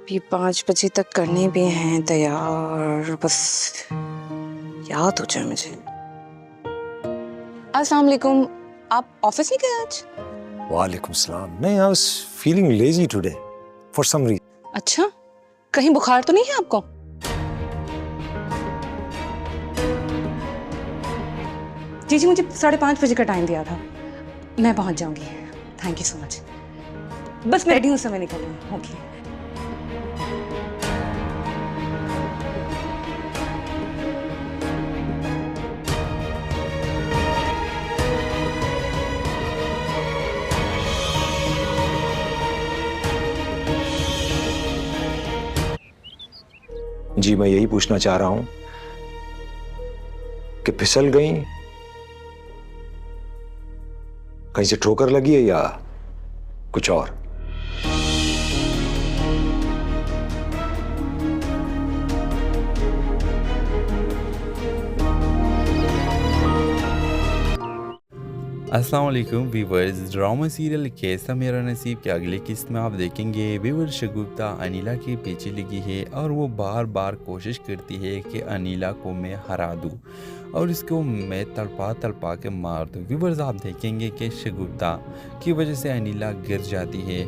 ये 5 बजे तक करने भी हैं तैयार, बस याद हो जाए मुझे। अस्सलाम वालेकुम, आप ऑफिस नहीं गए आज? वालेकुम सलाम। नहीं, I was feeling lazy today for some reason. अच्छा, कहीं बुखार तो नहीं है आपको? जी मुझे 5:30 बजे का टाइम दिया था, मैं पहुंच जाऊंगी। Thank you so much. बस मैं रेडी हूँ, समय निकल रही हूँ। ओके। जी, मैं यही पूछना चाह रहा हूं कि फिसल गई, कहीं से ठोकर लगी है या कुछ और? अस्सलाम वालेकुम व्यूवर्स। ड्रामा सीरियल कैसा मेरा नसीब के अगली किस्त में आप देखेंगे व्यूवर शगुफ्ता अनिला के पीछे लगी है और वो बार बार कोशिश करती है कि अनिला को मैं हरा दूँ और इसको मैं तड़पा तड़पा के मार दूँ। व्यूवर्स आप देखेंगे कि शगुफ्ता की वजह से अनिला गिर जाती है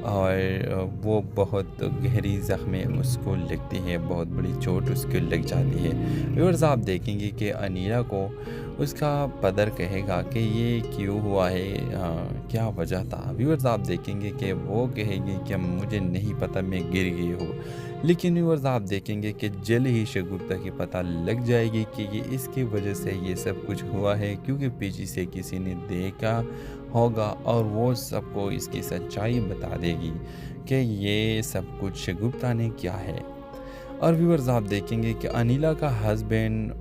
और वो बहुत गहरी ज़ख्में उसको लगती है, बहुत बड़ी चोट उसको लग जाती है। व्यूवर्स आप देखेंगे कि अनिला को उसका पदर कहेगा कि ये क्यों हुआ है, क्या वजह था। व्यूअर्स आप देखेंगे कि वो कहेगी कि मुझे नहीं पता, मैं गिर गई हूँ। लेकिन व्यूअर्स आप देखेंगे कि जल्द ही शगुफ्ता की पता लग जाएगी कि ये इसकी वजह से ये सब कुछ हुआ है, क्योंकि पीछे से किसी ने देखा होगा और वो सबको इसकी सच्चाई बता देगी कि ये सब कुछ शगुफ्ता ने किया है। और व्यूअर्स आप देखेंगे कि अनिला का हस्बैंड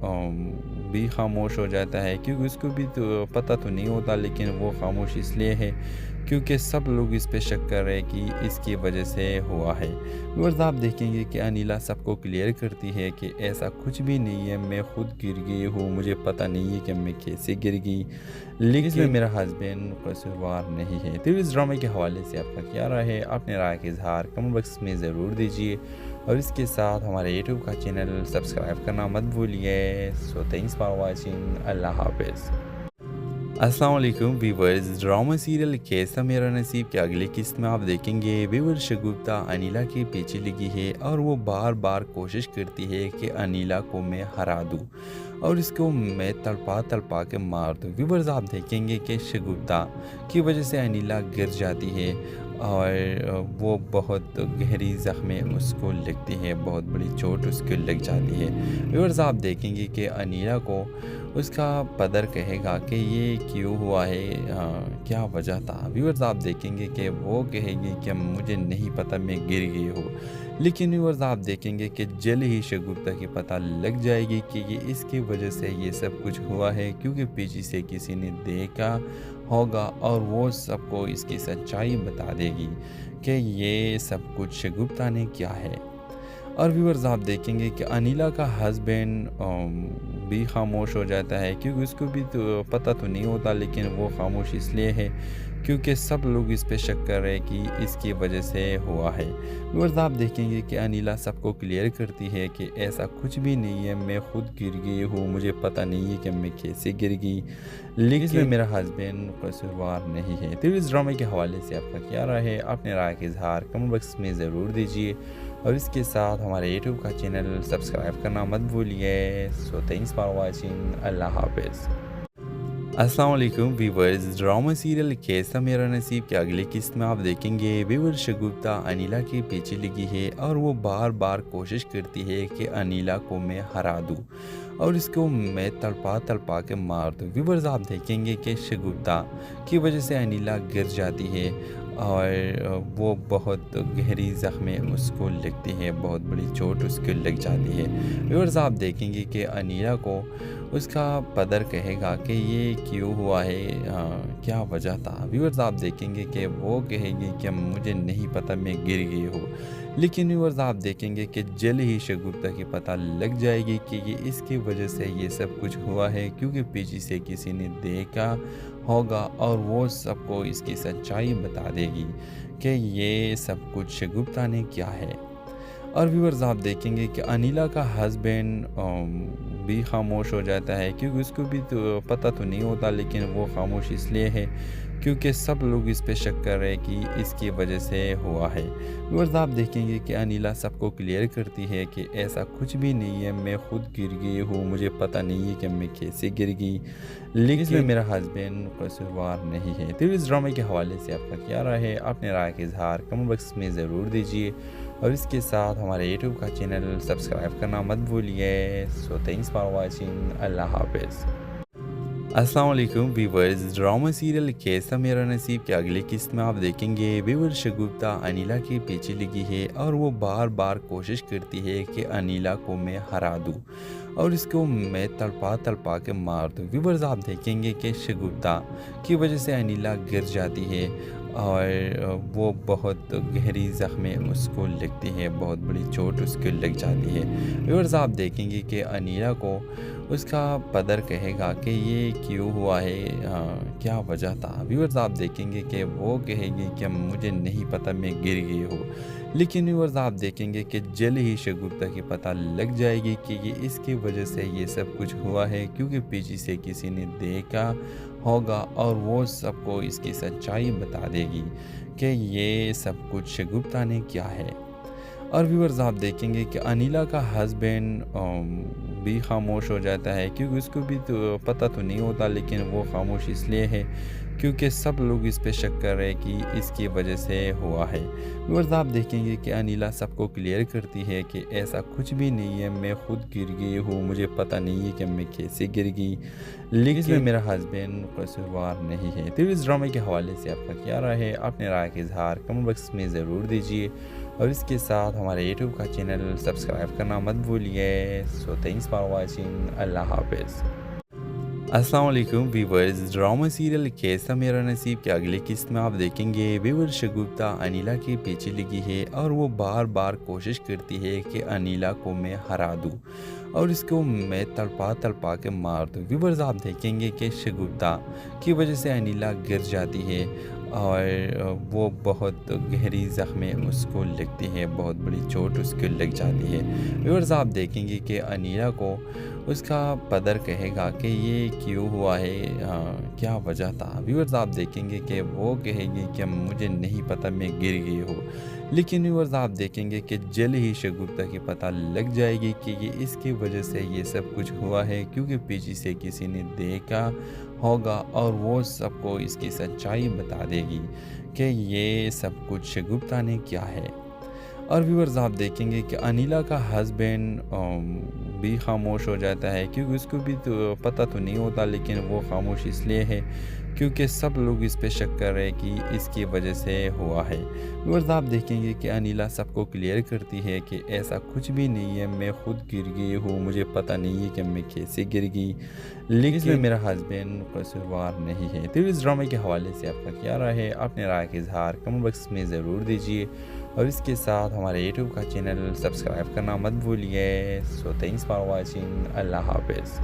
भी खामोश हो जाता है, क्योंकि उसको भी तो पता तो नहीं होता, लेकिन वो खामोश इसलिए है क्योंकि सब लोग इस पे शक कर रहे हैं कि इसकी वजह से हुआ है। व्यूअर्स आप देखेंगे कि अनिला सबको क्लियर करती है कि ऐसा कुछ भी नहीं है, मैं खुद गिर गई हूँ, मुझे पता नहीं है कि मैं कैसे गिर गई, लेकिन इसमें मेरा हस्बैंड कसूरवार नहीं है। तो इस ड्रामे के हवाले से आपका क्या राय है? अपने राय का इजहार कमेंट बॉक्स में ज़रूर दीजिए और इसके साथ हमारे यूट्यूब का चैनल सब्सक्राइब करना मत भूलिए। So thanks for watching. अल्लाह हाफिज़। अस्सलाम वालेकुम व्यूवर्स। ड्रामा सीरियल कैसा मेरा नसीब के अगली किस्त में आप देखेंगे व्यूवर शगुफ्ता अनिला के पीछे लगी है और वो बार बार कोशिश करती है कि अनिला को मैं हरा दूँ और इसको मैं तड़पा तड़पा के मार दूँ। व्यूवर्स आप देखेंगे कि शगुफ्ता की वजह से अनिला गिर जाती है और वो बहुत गहरी ज़ख्में उसको लगती है, बहुत बड़ी चोट उसको लग जाती है। व्यूअर्स आप देखेंगे कि अनिला को उसका पदर कहेगा कि ये क्यों हुआ है, क्या वजह था। व्यूअर्स आप देखेंगे कि वो कहेगी कि मुझे नहीं पता, मैं गिर गई हूँ। लेकिन व्यूअर्स आप देखेंगे कि जल्द ही शगुफ्ता की पता लग जाएगी कि ये इसकी वजह से ये सब कुछ हुआ है, क्योंकि पीछे से किसी ने देखा होगा और वो सबको इसकी सच्चाई बता देगी कि ये सब कुछ शगुफ्ता ने किया है। और व्यूअर्स आप देखेंगे कि अनिला का हस्बैंड भी खामोश हो जाता है, क्योंकि उसको भी तो पता तो नहीं होता, लेकिन वो खामोश इसलिए है क्योंकि सब लोग इस पे शक कर रहे हैं कि इसकी वजह से हुआ है। व्यूअर्स आप देखेंगे कि अनिला सबको क्लियर करती है कि ऐसा कुछ भी नहीं है, मैं खुद गिर गई हूँ, मुझे पता नहीं है कि मैं कैसे गिर गई, लेकिन इसमें मेरा हस्बैंड कसूरवार नहीं है। तो इस ड्रामे के हवाले से आपका क्या राय है? अपने राय का इजहार कमेंट बॉक्स में ज़रूर दीजिए और इसके साथ हमारे यूट्यूब का चैनल सब्सक्राइब करना मत भूलिए। So thanks for watching. अल्लाह हाफिज़। अस्सलाम वालेकुम व्यूवर्स। ड्रामा सीरियल कैसा मेरा नसीब के अगली किस्त में आप देखेंगे व्यूवर शगुफ्ता अनिला के पीछे लगी है और वो बार बार कोशिश करती है कि अनिला को मैं हरा दूँ और इसको मैं तड़पा तड़पा के मार दूँ। व्यूवर्स आप देखेंगे कि शगुफ्ता की वजह से अनिला गिर जाती है और वो बहुत गहरी ज़ख्में उसको लगती है, बहुत बड़ी चोट उसको लग जाती है। व्यूअर्स आप देखेंगे कि अनिला को उसका पदर कहेगा कि ये क्यों हुआ है, क्या वजह था। व्यूअर्स आप देखेंगे कि वो कहेगी कि मुझे नहीं पता, मैं गिर गई हूँ। लेकिन व्यूअर्स आप देखेंगे कि जल्द ही शगुफ्ता की पता लग जाएगी कि ये इसकी वजह से ये सब कुछ हुआ है, क्योंकि पीछे से किसी ने देखा होगा और वो सबको इसकी सच्चाई बता देगी कि ये सब कुछ शगुफ्ता ने किया है। और व्यूअर्स आप देखेंगे कि अनिला का हस्बैंड भी खामोश हो जाता है, क्योंकि उसको भी तो पता तो नहीं होता, लेकिन वो खामोश इसलिए है क्योंकि सब लोग इस पे शक कर रहे हैं कि इसकी वजह से हुआ है। व्यूअर्स आप देखेंगे कि अनिला सबको क्लियर करती है कि ऐसा कुछ भी नहीं है, मैं खुद गिर गई हूँ, मुझे पता नहीं है कि मैं कैसे गिर गई, लेकिन इसमें मेरा हस्बैंड कसूरवार नहीं है। तो इस ड्रामे के हवाले से आपका क्या राय है? अपने राय का इजहार कमेंट बॉक्स में ज़रूर दीजिए और इसके साथ हमारे यूट्यूब का चैनल सब्सक्राइब करना मत भूलिए। So thanks for watching. अल्लाह हाफिज़। अस्सलाम वालेकुम व्यूवर्स, ड्रामा सीरियल कैसा मेरा नसीब के अगली किस्त में आप देखेंगे व्यूवर शगुफ्ता अनिला के पीछे लगी है और वो बार बार कोशिश करती है कि अनिला को मैं हरा दूँ और इसको मैं तड़पा तड़पा के मार दूँ। व्यूवर्स आप देखेंगे कि शगुफ्ता की वजह से अनिला गिर जाती है और वो बहुत गहरी ज़ख्में उसको लगती है, बहुत बड़ी चोट उसको लग जाती है। व्यूअर्स आप देखेंगे कि अनिला को उसका पदर कहेगा कि ये क्यों हुआ है, क्या वजह था। व्यूअर्स आप देखेंगे कि वो कहेगी कि मुझे नहीं पता, मैं गिर गई हूँ, लेकिन व्यूअर्स आप देखेंगे कि जल्द ही शगुफ्ता की पता लग जाएगी कि ये इसकी वजह से ये सब कुछ हुआ है, क्योंकि पीछे से किसी ने देखा होगा और वो सबको इसकी सच्चाई बता देगी कि ये सब कुछ शगुफ्ता ने किया है। और व्यूअर्स आप देखेंगे कि अनिला का हस्बैंड भी खामोश हो जाता है, क्योंकि उसको भी तो पता तो नहीं होता, लेकिन वो खामोश इसलिए है क्योंकि सब लोग इस पे शक कर रहे हैं कि इसकी वजह से हुआ है। व्यूअर्स आप देखेंगे कि अनिला सबको क्लियर करती है कि ऐसा कुछ भी नहीं है, मैं खुद गिर गई हूँ, मुझे पता नहीं है कि मैं कैसे गिर गई, लेकिन इसमें मेरा हस्बैंड कसूरवार नहीं है। तो इस ड्रामे के हवाले से आपका क्या राय है? अपने राय का इजहार कमेंट बॉक्स में ज़रूर दीजिए और इसके साथ हमारे यूट्यूब का चैनल सब्सक्राइब करना मत भूलिए। So thanks for watching. अल्लाह हाफिज़। अस्सलाम वालेकुम व्यूवर्स, ड्रामा सीरियल कैसा मेरा नसीब के अगली किस्त में आप देखेंगे व्यूवर शगुफ्ता अनिला के पीछे लगी है और वो बार बार कोशिश करती है कि अनिला को मैं हरा दूँ और इसको मैं तड़पा तड़पा के मार दूँ। व्यूवर्स आप देखेंगे कि शगुफ्ता की वजह से अनिला गिर जाती है और वो बहुत गहरी ज़ख्में उसको लगती है, बहुत बड़ी चोट उसको लग जाती है। व्यूअर्स आप देखेंगे कि अनिला को उसका पदर कहेगा कि ये क्यों हुआ है, क्या वजह था। व्यूअर्स आप देखेंगे कि वो कहेगी कि मुझे नहीं पता, मैं गिर गई हूँ, लेकिन व्यूअर्स आप देखेंगे कि जल्द ही शगुफ्ता की पता लग जाएगी कि ये इसकी वजह से ये सब कुछ हुआ है, क्योंकि पीछे से किसी ने देखा होगा और वो सबको इसकी सच्चाई बता देगी कि ये सब कुछ शगुफ्ता ने किया है। और व्यूअर्स आप देखेंगे कि अनिला का हस्बैंड भी खामोश हो जाता है, क्योंकि उसको भी तो पता तो नहीं होता, लेकिन वो खामोश इसलिए है क्योंकि सब लोग इस पे शक कर रहे हैं कि इसकी वजह से हुआ है। व्यूअर्स आप देखेंगे कि अनिला सबको क्लियर करती है कि ऐसा कुछ भी नहीं है, मैं खुद गिर गई हूँ, मुझे पता नहीं है कि मैं कैसे गिर गई, लेकिन इसमें मेरा हस्बैंड कसूरवार नहीं है। तो इस ड्रामे के हवाले से आपका क्या राय है? अपने राय का इजहार कमेंट बॉक्स में ज़रूर दीजिए और इसके साथ हमारे यूट्यूब का चैनल सब्सक्राइब करना मत भूलिए। So thanks for watching. अल्लाह हाफिज़।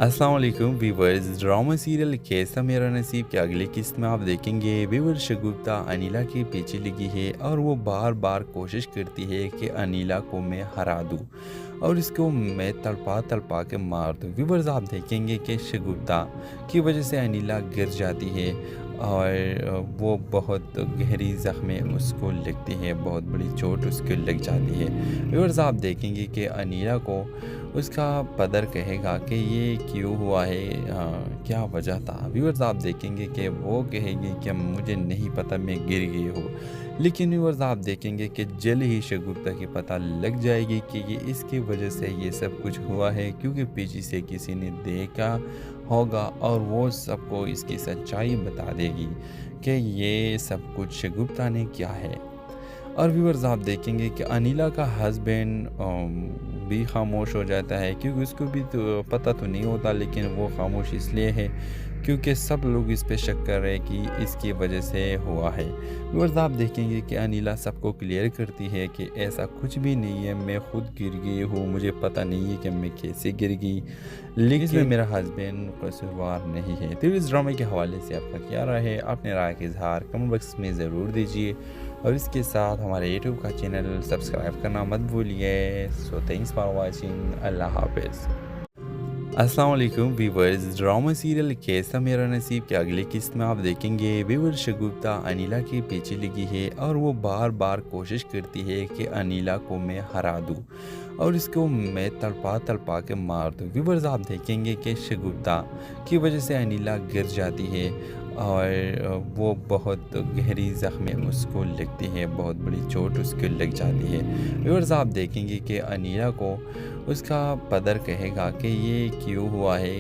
अस्सलाम वालेकुम व्यूवर्स, ड्रामा सीरियल कैसा मेरा नसीब के अगली किस्त में आप देखेंगे व्यूवर शगुफ्ता अनिला के पीछे लगी है और वो बार बार कोशिश करती है कि अनिला को मैं हरा दूँ और इसको मैं तड़पा तड़पा के मार दूँ। व्यूवर्स आप देखेंगे कि शगुफ्ता की वजह से अनिला गिर जाती है और वो बहुत गहरी ज़ख्में उसको लगती है, बहुत बड़ी चोट उसको लग जाती है। व्यूअर्स आप देखेंगे कि अनिला को उसका पदर कहेगा कि ये क्यों हुआ है, क्या वजह था। व्यूअर्स आप देखेंगे कि वो कहेगी कि मुझे नहीं पता, मैं गिर गई हूँ, लेकिन व्यूअर्स आप देखेंगे कि जल्द ही शगुफ्ता की पता लग जाएगी कि ये इसकी वजह से ये सब कुछ हुआ है, क्योंकि पीछे से किसी ने देखा होगा और वो सबको इसकी सच्चाई बता देगी कि ये सब कुछ शगुफ्ता ने किया है। और व्यूअर्स आप देखेंगे कि अनिला का हस्बैंड भी खामोश हो जाता है, क्योंकि उसको भी तो पता तो नहीं होता, लेकिन वो खामोश इसलिए है क्योंकि सब लोग इस पे शक कर रहे हैं कि इसकी वजह से हुआ है। व्यूअर्स आप देखेंगे कि अनिला सबको क्लियर करती है कि ऐसा कुछ भी नहीं है, मैं खुद गिर गई हूँ, मुझे पता नहीं है कि मैं कैसे गिर गई, लेकिन इसमें मेरा हस्बैंड कसूरवार नहीं है। तो इस ड्रामे के हवाले से आपका क्या राय है? अपने राय का इजहार कमेंट बॉक्स में ज़रूर दीजिए और इसके साथ हमारे यूट्यूब का चैनल सब्सक्राइब करना मत भूलिए। So thanks for watching. अल्लाह हाफिज़। अस्सलाम वालेकुम व्यूवर्स, ड्रामा सीरियल कैसा मेरा नसीब के अगली किस्त में आप देखेंगे व्यूवर शगुफ्ता अनिला के पीछे लगी है और वो बार बार कोशिश करती है कि अनिला को मैं हरा दूँ और इसको मैं तड़पा तड़पा के मार दूँ। व्यूवर्स आप देखेंगे कि शगुफ्ता की वजह से अनिला गिर जाती है और वो बहुत गहरी ज़ख्में उसको लगती है, बहुत बड़ी चोट उसको लग जाती है। व्यूवर्स आप देखेंगे कि अनिला को उसका पदर कहेगा कि ये क्यों हुआ है,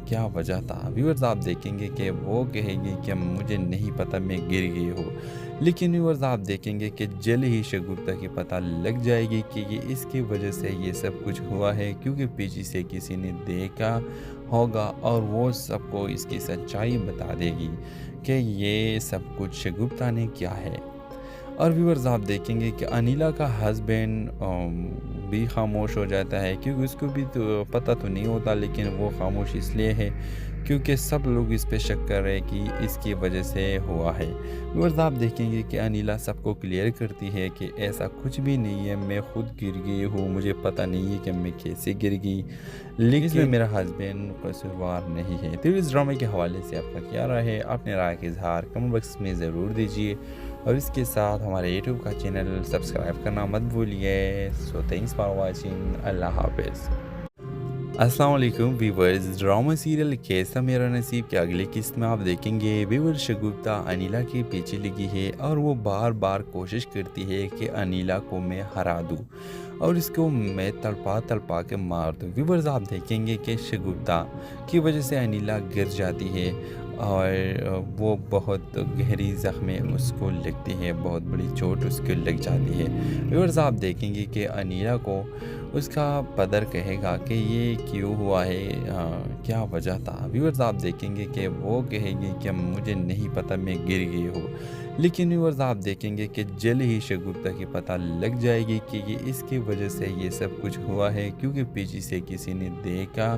क्या वजह था। व्यूवर्स आप देखेंगे कि वो कहेगी कि मुझे नहीं पता, मैं गिर गई हूँ। लेकिन व्यूवर्स आप देखेंगे कि जल्द ही शगुफ्ता की पता लग जाएगी कि ये इसकी वजह से ये सब कुछ हुआ है, क्योंकि पीछे से किसी ने देखा होगा और वो सबको इसकी सच्चाई बता देगी कि ये सब कुछ शगुफ्ता ने किया है। और व्यूवर्स आप देखेंगे कि अनिला का हस्बैंड भी खामोश हो जाता है, क्योंकि उसको भी तो पता तो नहीं होता, लेकिन वो खामोश इसलिए है क्योंकि सब लोग इस पे शक कर रहे हैं कि इसकी वजह से हुआ है। व्यूवर्स आप देखेंगे कि अनिला सबको क्लियर करती है कि ऐसा कुछ भी नहीं है, मैं खुद गिर गई हूँ, मुझे पता नहीं है कि मैं कैसे गिर गई, लेकिन इसमें मेरा हस्बैंड कसूरवार नहीं है। तो इस ड्रामे के हवाले से आपका क्या राय है, अपने राय का इजहार कमेंट बॉक्स में ज़रूर दीजिए और इसके साथ हमारे यूट्यूब का चैनल सब्सक्राइब करना मत भूलिए। So thanks for watching. अल्लाह हाफिज़। अस्सलाम वालेकुम व्यूवर्स, ड्रामा सीरियल कैसा मेरा नसीब के अगली किस्त में आप देखेंगे व्यूवर शगुफ्ता अनिला के पीछे लगी है और वो बार बार कोशिश करती है कि अनिला को मैं हरा दूँ और इसको मैं तड़पा तड़पा के मार दूँ। व्यूवर्स आप देखेंगे कि शगुफ्ता की वजह से अनिला गिर जाती है और वो बहुत गहरी ज़ख्में उसको लगती है, बहुत बड़ी चोट उसको लग जाती है। व्यूवर्स आप देखेंगे कि अनिला को उसका पदर कहेगा कि ये क्यों हुआ है, क्या वजह था। व्यूवर्स आप देखेंगे कि वो कहेगी कि मुझे नहीं पता, मैं गिर गई हूँ। लेकिन व्यूवर्स आप देखेंगे कि जल्द ही शगुफ्ता की पता लग जाएगी कि ये इसकी वजह से ये सब कुछ हुआ है, क्योंकि पीछे से किसी ने देखा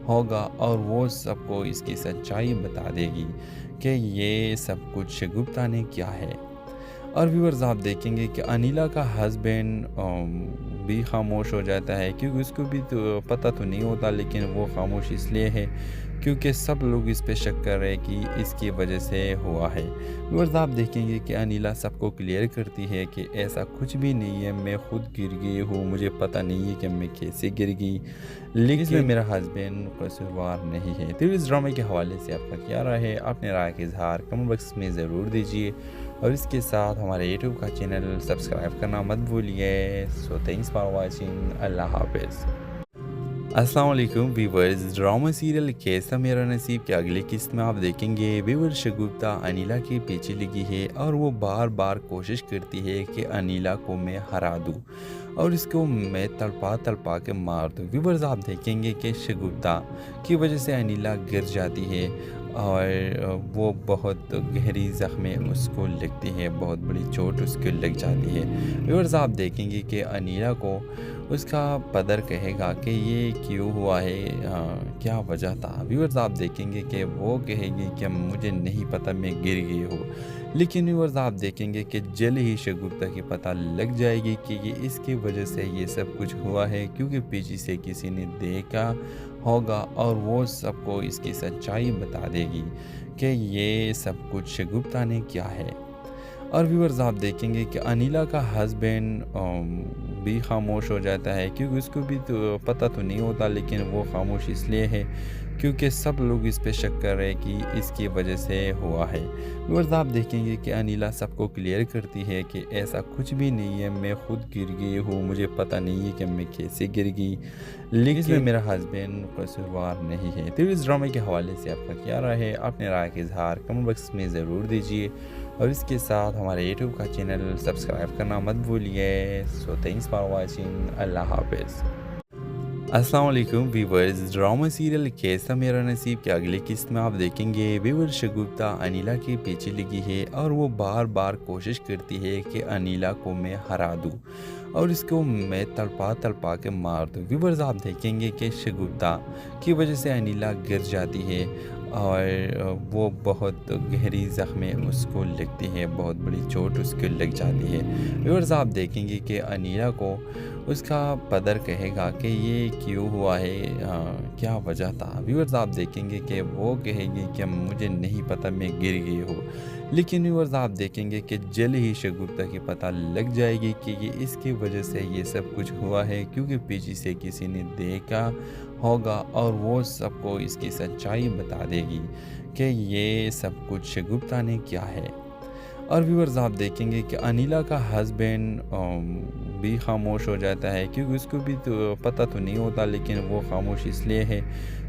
होगा और वो सबको इसकी सच्चाई बता देगी कि ये सब कुछ शगुफ्ता ने किया है। और व्यूवर्स आप देखेंगे कि अनिला का हस्बैंड भी खामोश हो जाता है, क्योंकि उसको भी तो पता तो नहीं होता, लेकिन वो खामोश इसलिए है क्योंकि सब लोग इस पे शक कर रहे हैं कि इसकी वजह से हुआ है। व्यूवर्स आप देखेंगे कि अनिला सबको क्लियर करती है कि ऐसा कुछ भी नहीं है, मैं खुद गिर गई हूँ, मुझे पता नहीं है कि मैं कैसे गिर गई, लेकिन इसमें मेरा हस्बैंड कसूरवार नहीं है। तो इस ड्रामे के हवाले से आपका क्या राय है, अपने राय का इजहार कमेंट बॉक्स में ज़रूर दीजिए और इसके साथ हमारे यूट्यूब का चैनल सब्सक्राइब करना मत भूलिए। So thanks for watching. अल्लाह हाफिज़। अस्सलाम वालेकुम व्यूवर्स, ड्रामा सीरियल कैसा मेरा नसीब के अगली किस्त में आप देखेंगे व्यूवर शगुफ्ता अनिला के पीछे लगी है और वो बार बार कोशिश करती है कि अनिला को मैं हरा दूँ और इसको मैं तड़पा तड़पा के मार दूँ। व्यूवर्स आप देखेंगे कि शगुफ्ता की वजह से अनिला गिर जाती है और वो बहुत गहरी ज़ख्में उसको लगती है, बहुत बड़ी चोट उसको लग जाती है। व्यूवर्स आप देखेंगे कि अनिला को उसका पदर कहेगा कि ये क्यों हुआ है, क्या वजह था। व्यूवर्स आप देखेंगे कि वो कहेगी कि मुझे नहीं पता, मैं गिर गई हूँ। लेकिन व्यूवर्स आप देखेंगे कि जल्द ही शगुफ्ता की पता लग जाएगी कि ये इसकी वजह से ये सब कुछ हुआ है, क्योंकि पीछे से किसी ने देखा होगा और वो सबको इसकी सच्चाई बता देगी कि ये सब कुछ शगुफ्ता ने किया है। और व्यूवर्स आप देखेंगे कि अनिला का हस्बैंड भी खामोश हो जाता है, क्योंकि उसको भी तो पता तो नहीं होता, लेकिन वो खामोश इसलिए है क्योंकि सब लोग इस पे शक कर रहे हैं कि इसकी वजह से हुआ है। व्यूवर्स आप देखेंगे कि अनिला सबको क्लियर करती है कि ऐसा कुछ भी नहीं है, मैं खुद गिर गई हूँ, मुझे पता नहीं है कि मैं कैसे गिर गई, लेकिन इसमें मेरा हस्बैंड कसूरवार नहीं है। तो इस ड्रामे के हवाले से आपका क्या राय है, अपने राय का इजहार कमेंट बॉक्स में ज़रूर दीजिए और इसके साथ हमारे यूट्यूब का चैनल सब्सक्राइब करना मत भूलिए। So thanks for watching. अल्लाह हाफिज़। अस्सलाम वालेकुम व्यूवर्स, ड्रामा सीरियल कैसा मेरा नसीब के अगली किस्त में आप देखेंगे व्यूवर शगुफ्ता अनिला के पीछे लगी है और वो बार बार कोशिश करती है कि अनिला को मैं हरा दूँ और इसको मैं तड़पा तड़पा के मार दूँ। व्यूवर्स आप देखेंगे कि शगुफ्ता की वजह से अनिला गिर जाती है और वो बहुत गहरी ज़ख्में उसको लगती है, बहुत बड़ी चोट उसको लग जाती है। व्यूअर्स आप देखेंगे कि अनीला को उसका पदर कहेगा कि ये क्यों हुआ है, क्या वजह था। व्यूअर्स आप देखेंगे कि वो कहेगी कि मुझे नहीं पता, मैं गिर गई हूँ। लेकिन व्यूअर्स आप देखेंगे कि जल्द ही शगुफ्ता की पता लग जाएगी कि ये इसकी वजह से ये सब कुछ हुआ है, क्योंकि पीछे से किसी ने देखा होगा और वो सबको इसकी सच्चाई बता देगी कि ये सब कुछ शगुफ्ता ने किया है। और व्यूअर्स आप देखेंगे कि अनिला का हस्बैंड भी खामोश हो जाता है, क्योंकि उसको भी तो पता तो नहीं होता, लेकिन वो खामोश इसलिए है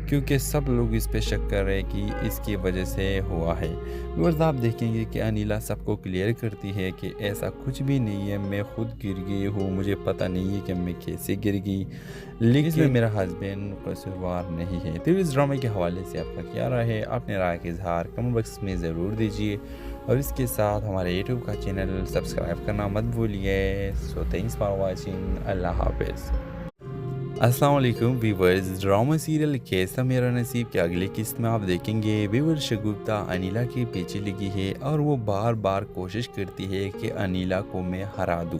क्योंकि सब लोग इस पे शक कर रहे हैं कि इसकी वजह से हुआ है। व्यूअर्स आप देखेंगे कि अनिला सबको क्लियर करती है कि ऐसा कुछ भी नहीं है, मैं खुद गिर गई हूँ, मुझे पता नहीं है कि मैं कैसे गिर गई, लेकिन इसमें मेरा हस्बैंड कसूरवार नहीं है। तो इस ड्रामे के हवाले से आपका क्या राय है? अपने राय का इजहार कमेंट बॉक्स में ज़रूर दीजिए और इसके साथ हमारे यूट्यूब का चैनल सब्सक्राइब करना मत भूलिए। So thanks for watching. अल्लाह हाफिज़। अस्सलाम वालेकुम व्यूवर्स, ड्रामा सीरियल कैसा मेरा नसीब के अगली किस्त में आप देखेंगे व्यूवर शगुफ्ता अनिला के पीछे लगी है और वो बार बार कोशिश करती है कि अनिला को मैं हरा दूँ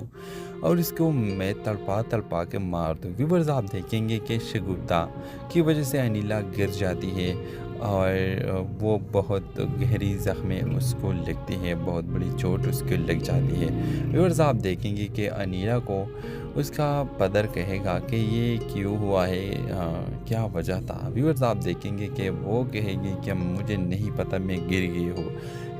और इसको मैं तड़पा तड़पा के मार दूँ। व्यूवर्स आप देखेंगे कि शगुफ्ता की वजह से अनिला गिर जाती है और वो बहुत गहरी ज़ख्में उसको लगती है, बहुत बड़ी चोट उसको लग जाती है। व्यूवर्स आप देखेंगे कि अनिला को उसका पदर कहेगा कि ये क्यों हुआ है, क्या वजह था। व्यूअर्स आप देखेंगे कि वो कहेगी कि मुझे नहीं पता, मैं गिर गई हूँ।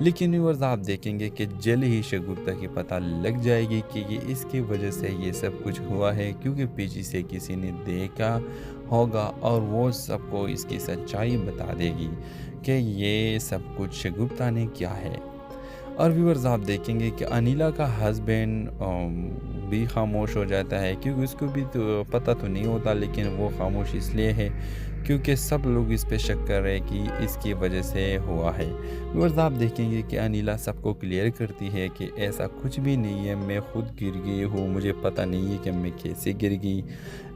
लेकिन व्यूअर्स आप देखेंगे कि जल्द ही शगुफ्ता की पता लग जाएगी कि ये इसकी वजह से ये सब कुछ हुआ है, क्योंकि पीछे से किसी ने देखा होगा और वो सबको इसकी सच्चाई बता देगी कि ये सब कुछ शगुफ्ता ने किया है। और व्यूअर्स आप देखेंगे कि अनिला का हस्बैंड भी खामोश हो जाता है, क्योंकि उसको भी तो पता तो नहीं होता, लेकिन वो खामोश इसलिए है क्योंकि सब लोग इस पे शक कर रहे हैं कि इसकी वजह से हुआ है। व्यूअर्स आप देखेंगे कि अनिला सबको क्लियर करती है कि ऐसा कुछ भी नहीं है, मैं खुद गिर गई हूँ, मुझे पता नहीं है कि मैं कैसे गिर गई,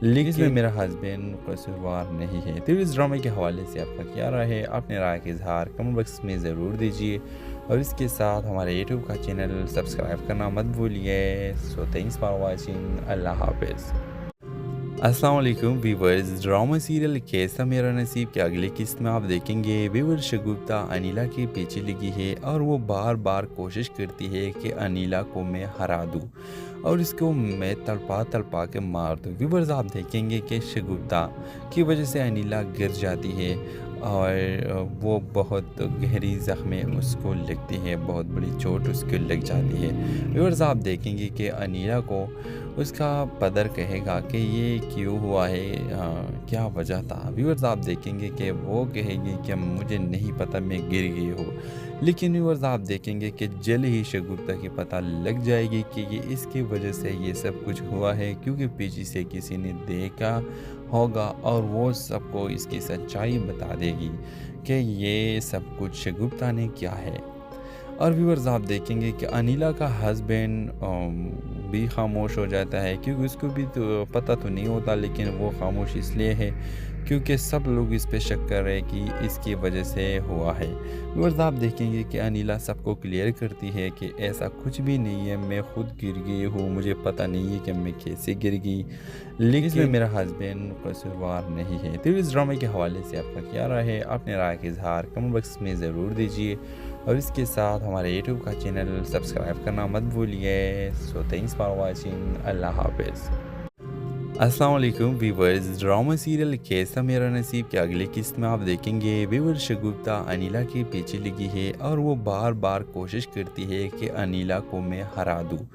लेकिन इसमें मेरा हस्बैंड कसूरवार नहीं है। तो इस ड्रामे के हवाले से आपका क्या राय है? अपने राय का इजहार कमेंट बॉक्स में ज़रूर दीजिए और इसके साथ हमारे यूट्यूब का चैनल सब्सक्राइब करना मत भूलिए। So thanks for watching. अल्लाह हाफिज़। अस्सलाम वालेकुम व्यूवर्स, ड्रामा सीरियल कैसा मेरा नसीब के अगली किस्त में आप देखेंगे व्यूवर शगुफ्ता अनिला के पीछे लगी है और वो बार बार कोशिश करती है कि अनिला को मैं हरा दूँ और इसको मैं तड़पा तड़पा के मार दूँ। व्यूवर्स आप देखेंगे कि शगुफ्ता की वजह से अनिला गिर जाती है और वो बहुत गहरी ज़ख्में उसको लगती है, बहुत बड़ी चोट उसको लग जाती है। व्यूअर्स आप देखेंगे कि अनिला को उसका पदर कहेगा कि ये क्यों हुआ है, क्या वजह था। व्यूअर्स आप देखेंगे कि वो कहेगी कि मुझे नहीं पता, मैं गिर गई हूँ। लेकिन व्यूअर्स आप देखेंगे कि जल्द ही शगुफ्ता की पता लग जाएगी कि ये इसकी वजह से ये सब कुछ हुआ है, क्योंकि पीछे से किसी ने देखा होगा और वो सबको इसकी सच्चाई बता देगी कि ये सब कुछ शगुफ्ता ने किया है। और व्यूअर्स आप देखेंगे कि अनिला का हस्बैंड भी खामोश हो जाता है, क्योंकि उसको भी तो पता तो नहीं होता, लेकिन वो खामोश इसलिए है क्योंकि सब लोग इस पे शक कर रहे हैं कि इसकी वजह से हुआ है। व्यूअर्स आप देखेंगे कि अनिला सबको क्लियर करती है कि ऐसा कुछ भी नहीं है, मैं खुद गिर गई हूँ, मुझे पता नहीं है कि मैं कैसे गिर गई, लेकिन इसमें मेरा हस्बैंड कसूरवार नहीं है। तो इस ड्रामे के हवाले से आपका क्या राय है? अपने राय का इजहार कमेंट बॉक्स में ज़रूर दीजिए और इसके साथ हमारे यूट्यूब का चैनल सब्सक्राइब करना मत भूलिए। So thanks for watching. अल्लाह हाफिज़। अस्सलाम वालेकुम व्यूवर्स, ड्रामा सीरियल कैसा मेरा नसीब के अगली किस्त में आप देखेंगे व्यूवर शगुफ्ता अनिला के पीछे लगी है और वो बार बार कोशिश करती है कि अनिला को मैं हरा दूँ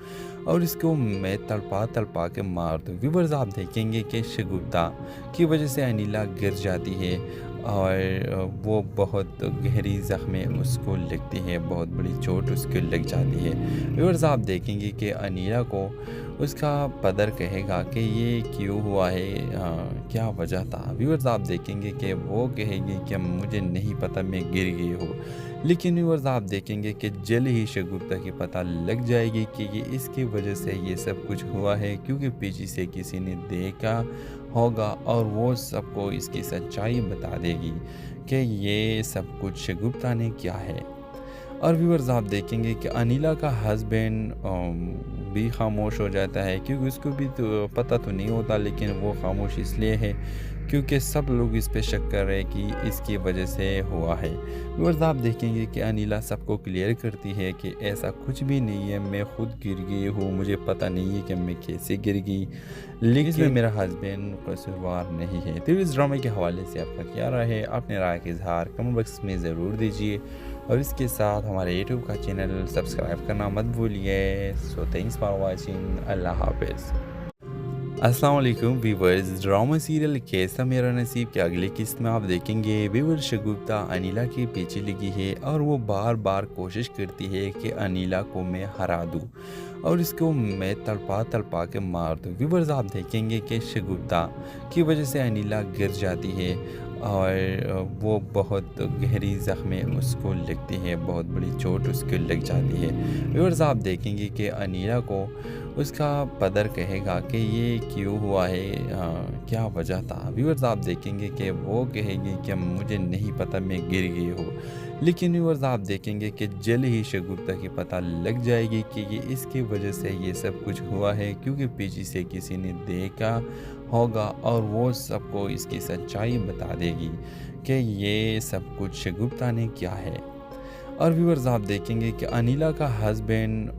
और इसको मैं तड़पा तड़पा के मार दूँ। व्यूवर्स आप देखेंगे कि शगुफ्ता की वजह से अनिला गिर जाती है और वो बहुत गहरी ज़ख्में उसको लगती है, बहुत बड़ी चोट उसको लग जाती है। व्यूअर्स आप देखेंगे कि अनिला को उसका पदर कहेगा कि ये क्यों हुआ है, क्या वजह था। व्यूअर्स आप देखेंगे कि वो कहेगी कि मुझे नहीं पता, मैं गिर गई हूँ। लेकिन व्यूअर्स आप देखेंगे कि जल्द ही शगुफ्ता की पता लग जाएगी कि ये इसकी वजह से ये सब कुछ हुआ है, क्योंकि पीछे से किसी ने देखा होगा और वो सबको इसकी सच्चाई बता देगी कि ये सब कुछ शगुफ्ता ने किया है। और व्यूअर्स आप देखेंगे कि अनिला का हस्बैंड भी खामोश हो जाता है क्योंकि उसको भी तो पता तो नहीं होता, लेकिन वो खामोश इसलिए है क्योंकि सब लोग इस पे शक कर रहे हैं कि इसकी वजह से हुआ है। व्यूअर्स आप देखेंगे कि अनिला सबको क्लियर करती है कि ऐसा कुछ भी नहीं है, मैं खुद गिर गई हूँ, मुझे पता नहीं है कि मैं कैसे गिर गई, लेकिन इसमें मेरा हस्बैंड कसूरवार नहीं है। तो इस ड्रामे के हवाले से आपका क्या राय है? अपने राय का इजहार कमेंट बॉक्स में ज़रूर दीजिए और इसके साथ हमारे यूट्यूब का चैनल सब्सक्राइब करना मत भूलिए। So thanks for watching. अल्लाह हाफिज़। अस्सलाम वालेकुम व्यूवर्स, ड्रामा सीरियल कैसा मेरा नसीब के अगली किस्त में आप देखेंगे व्यूवर शगुफ्ता अनिला के पीछे लगी है और वो बार बार कोशिश करती है कि अनिला को मैं हरा दूँ और इसको मैं तड़पा तड़पा के मार दूँ। व्यूवर्स आप देखेंगे कि शगुफ्ता की वजह से अनिला गिर जाती है और वो बहुत गहरी ज़ख्में उसको लगती है, बहुत बड़ी चोट उसको लग जाती है। व्यूअर्स आप देखेंगे कि अनिला को उसका पदर कहेगा कि ये क्यों हुआ है, क्या वजह था। व्यूअर्स आप देखेंगे कि वो कहेगी कि मुझे नहीं पता, मैं गिर गई हूँ। लेकिन व्यूअर्स आप देखेंगे कि जल्द ही शगुफ्ता की पता लग जाएगी कि ये इसकी वजह से ये सब कुछ हुआ है क्योंकि पीछे से किसी ने देखा होगा और वो सबको इसकी सच्चाई बता देगी कि ये सब कुछ शगुफ्ता ने किया है। और व्यूअर्स आप देखेंगे कि अनिला का हस्बैंड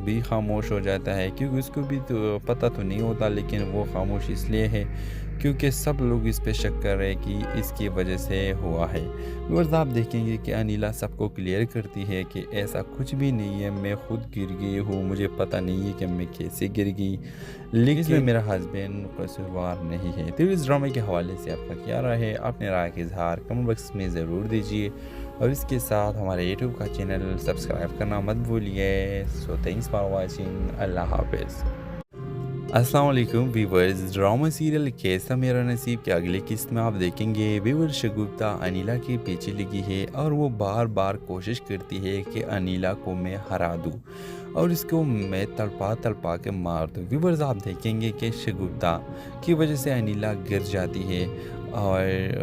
भी खामोश हो जाता है क्योंकि उसको भी तो पता तो नहीं होता, लेकिन वो खामोश इसलिए है क्योंकि सब लोग इस पे शक कर रहे हैं कि इसकी वजह से हुआ है। व्यूअर्स आप देखेंगे कि अनिला सबको क्लियर करती है कि ऐसा कुछ भी नहीं है, मैं खुद गिर गई हूँ, मुझे पता नहीं है कि मैं कैसे गिर गई, लेकिन इसमें मेरा हस्बैंड कसूरवार नहीं है। तो इस ड्रामे के हवाले से आपका क्या राय है? अपने राय का इजहार कमेंट बॉक्स में ज़रूर दीजिए और इसके साथ हमारे यूट्यूब का चैनल सब्सक्राइब करना मत भूलिए। So thanks for watching. अल्लाह हाफिज़। अस्सलाम वालेकुम व्यूवर्स, ड्रामा सीरियल कैसा मेरा नसीब के अगली किस्त में आप देखेंगे व्यूवर शगुफ्ता अनिला के पीछे लगी है और वो बार बार कोशिश करती है कि अनिला को मैं हरा दूँ और इसको मैं तड़पा तड़पा के मार दूँ। व्यूवर्स आप देखेंगे कि शगुफ्ता की वजह से अनिला गिर जाती है और